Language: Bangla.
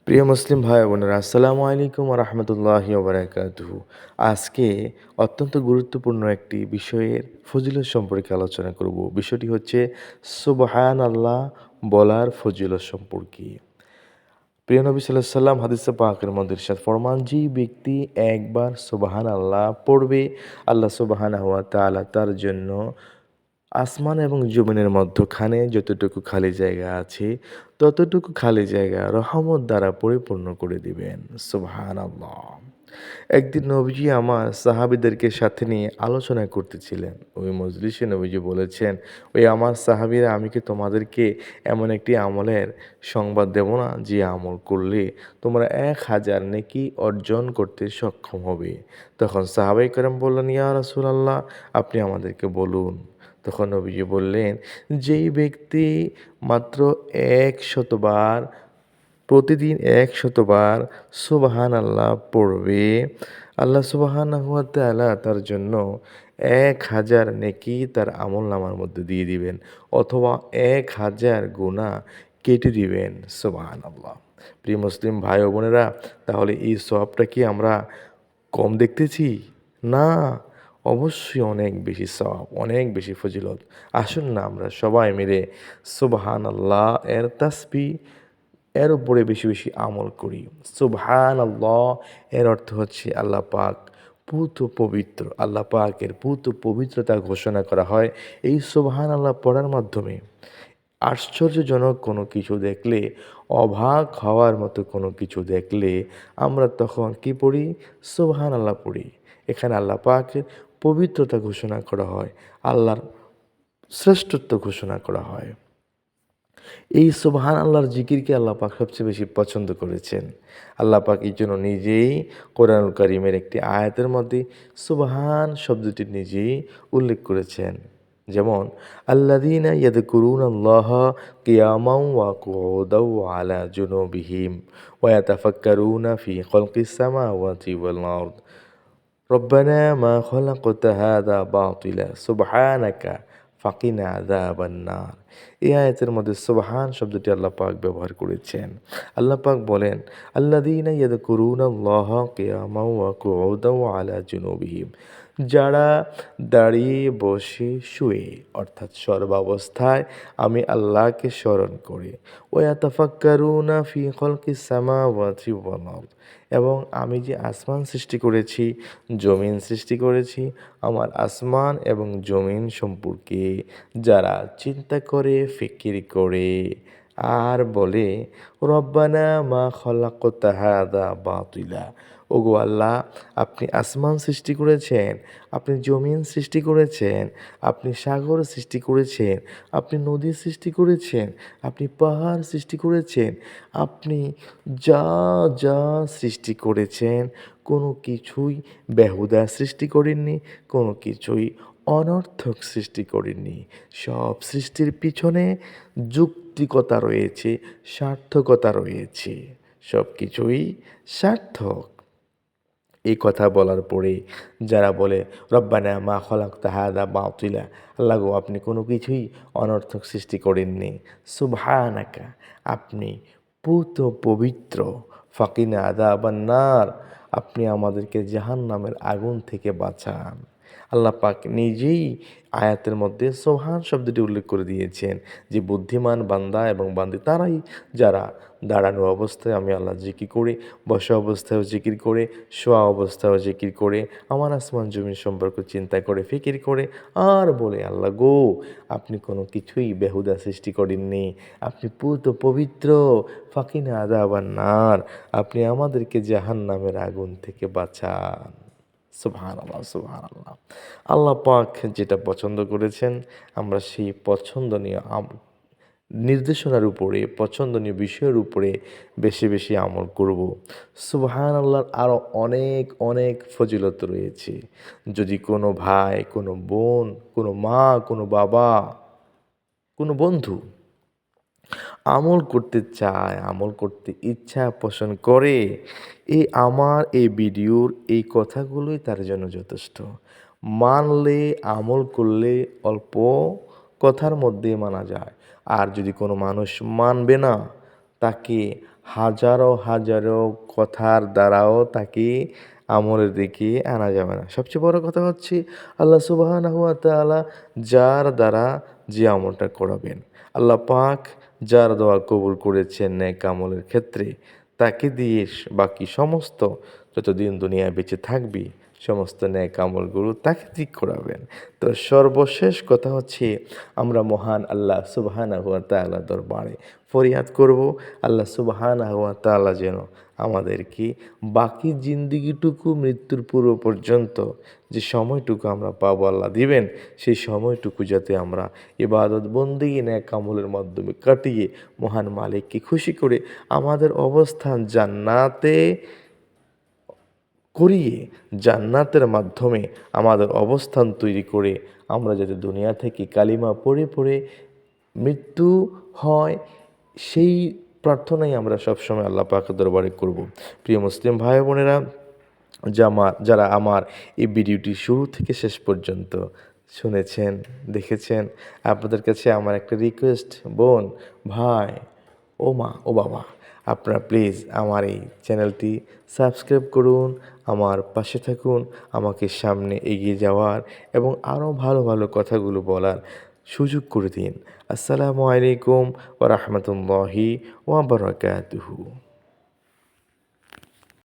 প্রিয় মুসলিম ভাই বোনেরা, আসসালামু আলাইকুম ওয়া রাহমাতুল্লাহি ওয়া বারাকাতুহু। আজকে অত্যন্ত গুরুত্বপূর্ণ একটি বিষয়ের ফজিলত সম্পর্কে আলোচনা করব। বিষয়টি হচ্ছে সুবহানাল্লাহ বলার ফজিলত সম্পর্কে। প্রিয় নবী সাল্লাল্লাহু আলাইহি সাল্লাম হাদিসে পাকের মধ্যে ইরশাদ ফরমান, যে ব্যক্তি একবার সুবহানাল্লাহ পড়বে, আল্লাহ সুবহানাহু ওয়া তাআলা তার জন্য আসমান এবং জমিনের মধ্যখানে যতটুকু খালি জায়গা আছে, ততটুকু খালি জায়গা রহমত দ্বারা পরিপূর্ণ করে দিবেন। সুবহানাল্লাহ। একদিন নবীজি আমার সাহাবীদেরকে সাথে নিয়ে আলোচনা করতেছিলেন। ওই মজলিসে নবীজি বলেছেন, "ওই আমার সাহাবীরা, আমি কি তোমাদেরকে এমন একটি আমলের সংবাদ দেব না, যে আমল করলে তোমরা ১,০০০ নেকি অর্জন করতে সক্ষম হবে?" তখন সাহাবায়ে কেরাম বললেন, "ইয়া রাসূলাল্লাহ, আপনি আমাদেরকে বলুন।" তখন নবীজি বললেন, যেই ব্যক্তি মাত্র ১০০ বার প্রতিদিন ১০০ বার সুবহানাল্লাহ পড়বে, আল্লাহ সুবহানাহু ওয়া তাআলা তার জন্য ১,০০০ নেকি তার আমলনামার মধ্যে দিয়ে দিবেন, অথবা ১,০০০ গুনাহ কেটে দিবেন। সুবহানাল্লাহ। প্রিয় মুসলিম ভাই ও বোনেরা, তাহলে এই সওয়াবটা কি আমরা কম দেখতেছি? না, অবশ্যই অনেক বেশি সওয়াব, অনেক বেশি ফজিলত। আসুন না আমরা সবাই মিলে সুবহানাল্লাহ এর তাসবিহ এর উপরে বেশি, বেশি আমল করি। সুবহানাল্লাহ এর অর্থ হচ্ছে আল্লাহ পাক পুত পবিত্র। আল্লাহ পাকের পুত পবিত্রতা ঘোষণা করা হয় এই সুবহানাল্লাহ পড়ার মাধ্যমে। আশ্চর্যজনক কোনো কিছু দেখলে, অবাক হওয়ার মতো কোনো কিছু দেখলে আমরা তখন কি পড়ি? সুবহানাল্লাহ পড়ি। এখানে আল্লাহ পাকের পবিত্রতা ঘোষণা করা হয়, আল্লাহর শ্রেষ্ঠত্ব ঘোষণা করা হয়। এই সুবহানাল্লাহর জিকিরকে আল্লাহ পাক সবচেয়ে বেশি পছন্দ করেছেন। আল্লাহ পাক এইজন্য নিজেই কোরআনুল কারীমের একটি আয়াতের মধ্যে সুবহান শব্দটি নিজেই উল্লেখ করেছেন। যেমন, আল্লাযীনা ইয়াযকুরুনাল্লাহা কিয়ামান ওয়া কুউদাও ওয়া আলা জুনুবিহিম ওয়া ইয়াতাফাক্কারুনা ফি খালকিস সামাওয়াতি ওয়াল আরদ রব্বানা মা খালাকতা হাযা বাতিলা সুবহানাকা ফাকিনা আযাবান নার। এই আয়াতের মধ্যে সুবহান শব্দটি আল্লাহ পাক ব্যবহার করেছেন। আল্লাহ পাক বলেন, আল্লাযীনা ইয়াযকুরুনাল্লাহা কিয়ামান ওয়া কুউদাও ওয়া আলা জুনুবিহিম, যারা দাঁড়িয়ে, বসে, শুয়ে অর্থাৎ সর্বাবস্থায় আমি আল্লাহকে স্মরণ করি। ওয়া ইয়াতাফাক্কারুনা ফি খালকিস সামাওয়াতি ওয়াল আরদ, এবং আমি যে আসমান সৃষ্টি করেছি, জমিন সৃষ্টি করেছি, আমার আসমান এবং জমিন সম্পর্কে যারা চিন্তা করে, ফিকির করে আর বলে, রব্বানা মা খালাকতা হাযা বাতিলা, ওগো আল্লাহ, আপনি আসমান সৃষ্টি করেছেন, আপনি জমিন সৃষ্টি করেছেন, আপনি সাগর সৃষ্টি করেছেন, আপনি নদী সৃষ্টি করেছেন, আপনি পাহাড় সৃষ্টি করেছেন, আপনি যা যা সৃষ্টি করেছেন, কোনো কিছুই বেহুদা সৃষ্টি করেননি, কোনো কিছুই অনর্থক সৃষ্টি করেননি। সব সৃষ্টির পিছনে যৌক্তিকতা রয়েছে, সার্থকতা রয়েছে। সব কিছুই সার্থক। এই কথা বলার পরে যারা বলে, রব্বানা মা খালাকতা হাযা বাতিলা, আল্লাহ গো, আপনি কোনো কিছুই অনর্থক সৃষ্টি করেননি, সুবহানাকা, আপনি পুত পবিত্র, ফাকিনা আযাবান নার, আপনি আমাদেরকে জাহান্নামের আগুন থেকে বাঁচান। আল্লাহ পাক নিজেই আয়াতের মধ্যে সুবহান শব্দটি উল্লেখ করে দিয়েছেন, যে বুদ্ধিমান বান্দা এবং বান্দী তারাই যারা দাঁড়ানো অবস্থায় আমি আল্লাহর জিকির করে, বসা অবস্থায়ও জিকির করে, শোয়া অবস্থায়ও জিকির করে, আমার আসমান জমিন সম্পর্কে চিন্তা করে, ফিকির করে আর বলে, আল্লাহ গো, আপনি কোনো কিছুই বেহুদা সৃষ্টি করেননি, আপনি পুত পবিত্র, ফাকিনা আযাবান নার, আপনি আমাদেরকে জাহান্নামের আগুন থেকে বাঁচান। সুবহানাল্লাহ, সুবহানাল্লাহ। আল্লাহ পাক যেটা পছন্দ করেছেন, আমরা সেই পছন্দনীয় নির্দেশনার উপরে, পছন্দনীয় বিষয়ের উপরে বেশি, বেশি আমল করব। সুবহানাল্লাহর আরও অনেক, অনেক ফজিলত রয়েছে। যদি কোনো ভাই, কোনো বোন, কোনো মা, কোনো বাবা, কোনো বন্ধু আমল করতে চায়, আমল করতে ইচ্ছা পোষণ করে, আমার এই ভিডিওর এই কথাগুলোই তার জন্য যথেষ্ট। মানলে, আমল করলে অল্প কথার মধ্যে মানা যায়। আর যদি কোনো মানুষ মানবে না, তাকে হাজারো হাজারো কথার দ্বারাও তাকে আমলের দিকে আনা যাবে না। সবচেয়ে বড় কথা হচ্ছে আল্লাহ সুবহানাহু ওয়া তাআলা যার দ্বারা যে আমলটা করাবেন, আল্লাহ পাক যার দোয়া কবুল করেছেন নেক আমলের ক্ষেত্রে, তাকে দিয়ে বাকি সমস্ত যতদিন দুনিয়ায় বেঁচে থাকবি, সমস্ত নেক আমলগুলো তাকে ঠিক করাবেন। তো সর্বশেষ কথা হচ্ছে আমরা মহান আল্লাহ সুবহানাহু ওয়া তাআলার দরবারে ফরিয়াদ করব, আল্লাহ সুবহানাহু ওয়া তাআলা যেন আমাদেরকে বাকি জিন্দেগিটুকু মৃত্যুর পূর্ব পর্যন্ত যে সময়টুকু আমরা পাবো আল্লাহ দিবেন, সেই সময়টুকু যাতে আমরা ইবাদত বন্দেগী নেক আমলের মাধ্যমে কাটিয়ে মহান মালিককে খুশি করে আমাদের অবস্থান জান্নাতে করিয়ে জান্নাতের মাধ্যমে আমাদের অবস্থান তৈরি করে আমরা যাতে দুনিয়া থেকে কালিমা পড়ে পড়ে মৃত্যু হয়, সেই প্রার্থনাই আমরা সবসময় আল্লাহ পাকের দরবারে করব। প্রিয় মুসলিম ভাই বোনেরা, যারা আমার এই ভিডিওটি শুরু থেকে শেষ পর্যন্ত শুনেছেন, দেখেছেন, আপনাদের কাছে আমার একটা রিকোয়েস্ট, বোন, ভাই, ও মা, ও বাবা, আপনারা প্লিজ আমার এই চ্যানেলটি সাবস্ক্রাইব করুন, আমার পাশে থাকুন, আমাকে সামনে এগিয়ে যাওয়ার এবং আরও ভালো ভালো কথাগুলো বলার সুযোগ করে দিন। আসসালামু আলাইকুম ওয়া রাহমাতুল্লাহি ওয়া বারাকাতুহু।